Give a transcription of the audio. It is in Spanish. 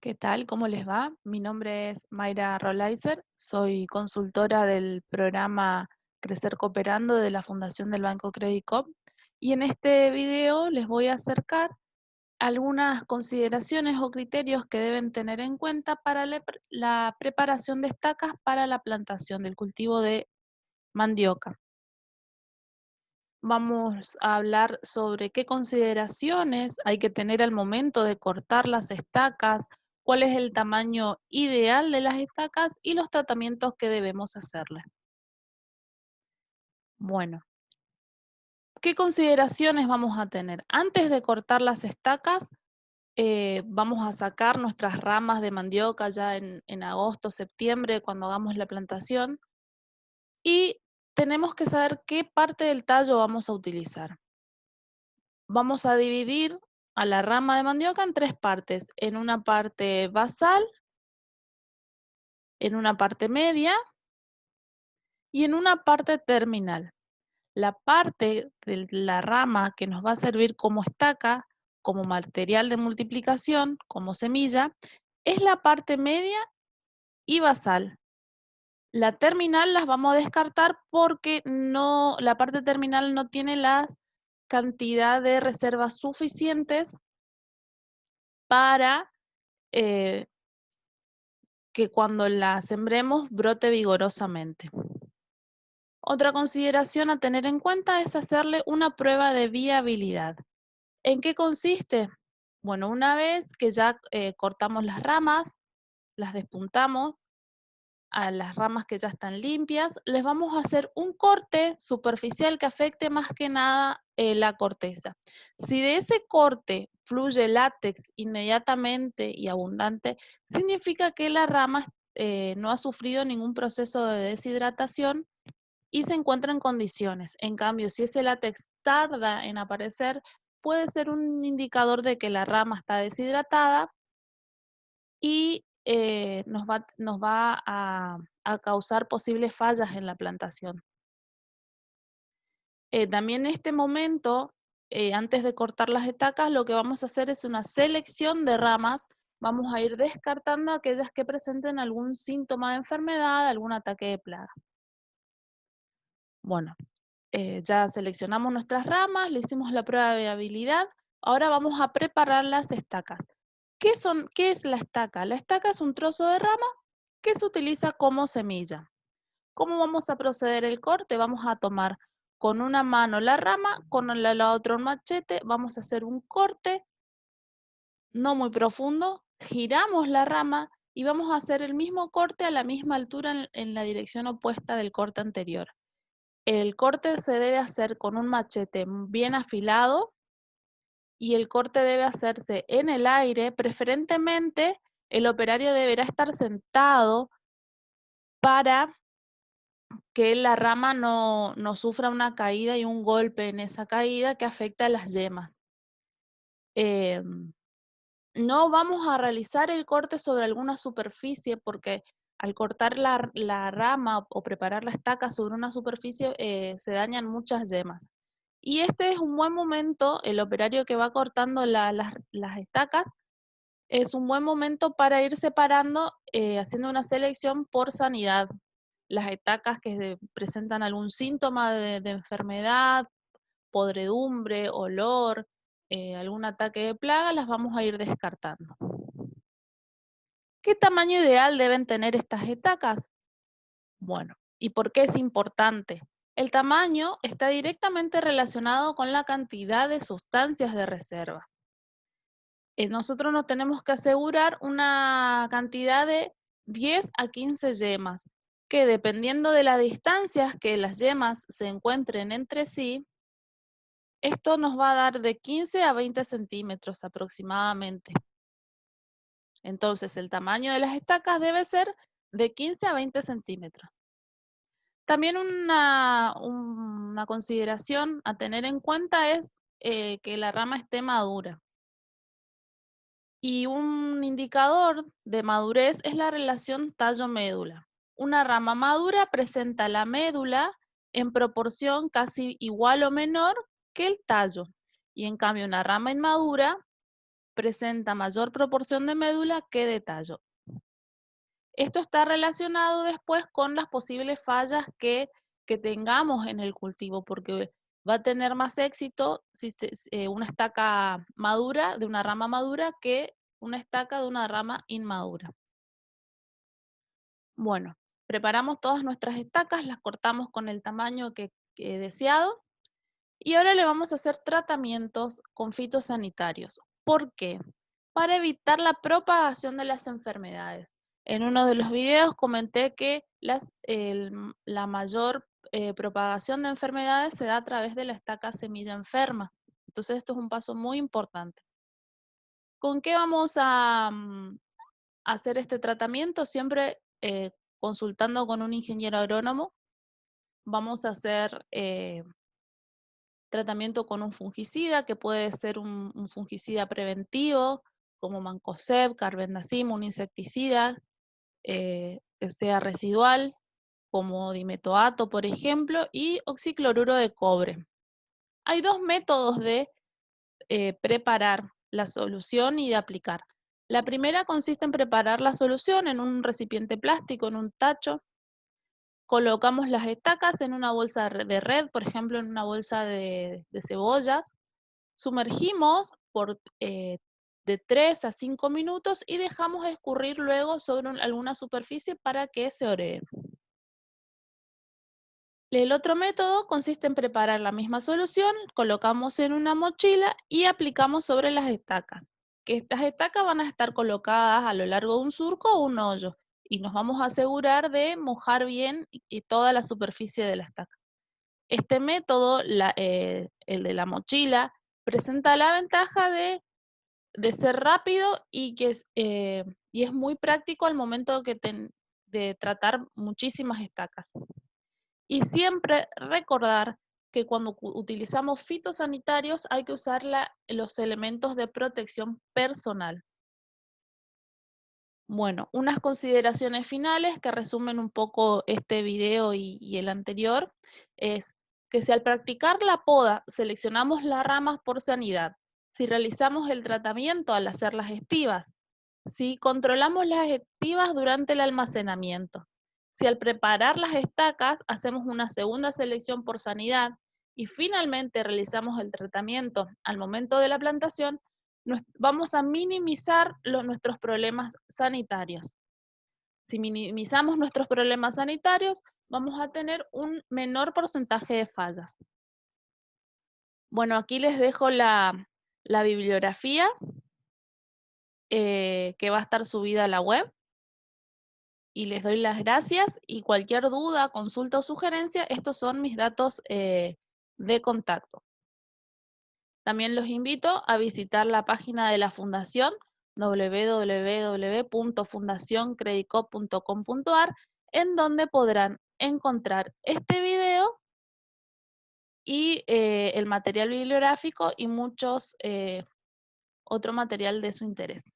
¿Qué tal? ¿Cómo les va? Mi nombre es Mayra Rolaiser, soy consultora del programa Crecer Cooperando de la Fundación del Banco Credit Coop y en este video les voy a acercar algunas consideraciones o criterios que deben tener en cuenta para la preparación de estacas para la plantación del cultivo de mandioca. Vamos a hablar sobre qué consideraciones hay que tener al momento de cortar las estacas, cuál es el tamaño ideal de las estacas y los tratamientos que debemos hacerle. Bueno, ¿qué consideraciones vamos a tener? Antes de cortar las estacas, vamos a sacar nuestras ramas de mandioca ya en agosto, septiembre, cuando hagamos la plantación, y tenemos que saber qué parte del tallo vamos a utilizar. Vamos a dividir a la rama de mandioca en tres partes, en una parte basal, en una parte media y en una parte terminal. La parte de la rama que nos va a servir como estaca, como material de multiplicación, como semilla, es la parte media y basal. La terminal las vamos a descartar porque la parte terminal no tiene la cantidad de reservas suficientes para eh, que cuando la sembremos brote vigorosamente. Otra consideración a tener en cuenta es hacerle una prueba de viabilidad. ¿En qué consiste? Bueno, una vez que ya cortamos las ramas, las despuntamos, a las ramas que ya están limpias, les vamos a hacer un corte superficial que afecte más que nada la corteza. Si de ese corte fluye látex inmediatamente y abundante, significa que la rama no ha sufrido ningún proceso de deshidratación y se encuentra en condiciones. En cambio, si ese látex tarda en aparecer, puede ser un indicador de que la rama está deshidratada y nos va a causar posibles fallas en la plantación. También en este momento, antes de cortar las estacas, lo que vamos a hacer es una selección de ramas. Vamos a ir descartando aquellas que presenten algún síntoma de enfermedad, algún ataque de plaga. Bueno, ya seleccionamos nuestras ramas, le hicimos la prueba de viabilidad. Ahora vamos a preparar las estacas. ¿Qué es la estaca? La estaca es un trozo de rama que se utiliza como semilla. ¿Cómo vamos a proceder el corte? Vamos a tomar con una mano la rama, con la otra un machete, vamos a hacer un corte no muy profundo, giramos la rama y vamos a hacer el mismo corte a la misma altura en la dirección opuesta del corte anterior. El corte se debe hacer con un machete bien afilado y el corte debe hacerse en el aire, preferentemente el operario deberá estar sentado para que la rama no sufra una caída y un golpe en esa caída que afecta a las yemas. No vamos a realizar el corte sobre alguna superficie porque al cortar la rama o preparar la estaca sobre una superficie se dañan muchas yemas. Y este es un buen momento, el operario que va cortando las estacas, es un buen momento para ir separando, haciendo una selección por sanidad. Las estacas que presentan algún síntoma de enfermedad, podredumbre, olor, algún ataque de plaga, las vamos a ir descartando. ¿Qué tamaño ideal deben tener estas estacas? Bueno, ¿y por qué es importante? El tamaño está directamente relacionado con la cantidad de sustancias de reserva. Nosotros nos tenemos que asegurar una cantidad de 10 a 15 yemas, que dependiendo de las distancias que las yemas se encuentren entre sí, esto nos va a dar de 15 a 20 centímetros aproximadamente. Entonces, el tamaño de las estacas debe ser de 15 a 20 centímetros. También una consideración a tener en cuenta es que la rama esté madura. Y un indicador de madurez es la relación tallo-médula. Una rama madura presenta la médula en proporción casi igual o menor que el tallo. Y en cambio una rama inmadura presenta mayor proporción de médula que de tallo. Esto está relacionado después con las posibles fallas que tengamos en el cultivo, porque va a tener más éxito si una estaca madura, de una rama madura, que una estaca de una rama inmadura. Bueno, preparamos todas nuestras estacas, las cortamos con el tamaño que deseado y ahora le vamos a hacer tratamientos con fitosanitarios. ¿Por qué? Para evitar la propagación de las enfermedades. En uno de los videos comenté que la mayor propagación de enfermedades se da a través de la estaca semilla enferma. Entonces esto es un paso muy importante. ¿Con qué vamos a hacer este tratamiento? Siempre consultando con un ingeniero agrónomo. Vamos a hacer tratamiento con un fungicida, que puede ser un fungicida preventivo, como Mancozeb, Carbendazim, un insecticida que sea residual, como dimetoato, por ejemplo, y oxicloruro de cobre. Hay dos métodos de preparar la solución y de aplicar. La primera consiste en preparar la solución en un recipiente plástico, en un tacho. Colocamos las estacas en una bolsa de red, por ejemplo, en una bolsa de cebollas. Sumergimos por de 3 a 5 minutos y dejamos escurrir luego sobre alguna superficie para que se oree. El otro método consiste en preparar la misma solución, colocamos en una mochila y aplicamos sobre las estacas. Que estas estacas van a estar colocadas a lo largo de un surco o un hoyo y nos vamos a asegurar de mojar bien y toda la superficie de la estaca. Este método, el de la mochila, presenta la ventaja de ser rápido y es muy práctico al momento de tratar muchísimas estacas. Y siempre recordar que cuando utilizamos fitosanitarios hay que usar los elementos de protección personal. Bueno, unas consideraciones finales que resumen un poco este video y el anterior es que si al practicar la poda seleccionamos las ramas por sanidad, si realizamos el tratamiento al hacer las estivas, si controlamos las estivas durante el almacenamiento, si al preparar las estacas hacemos una segunda selección por sanidad y finalmente realizamos el tratamiento al momento de la plantación, vamos a minimizar nuestros problemas sanitarios. Si minimizamos nuestros problemas sanitarios, vamos a tener un menor porcentaje de fallas. Bueno, aquí les dejo la bibliografía que va a estar subida a la web y les doy las gracias y cualquier duda, consulta o sugerencia, estos son mis datos de contacto. También los invito a visitar la página de la Fundación www.fundacioncredicop.com.ar en donde podrán encontrar este video y el material bibliográfico y muchos otro material de su interés.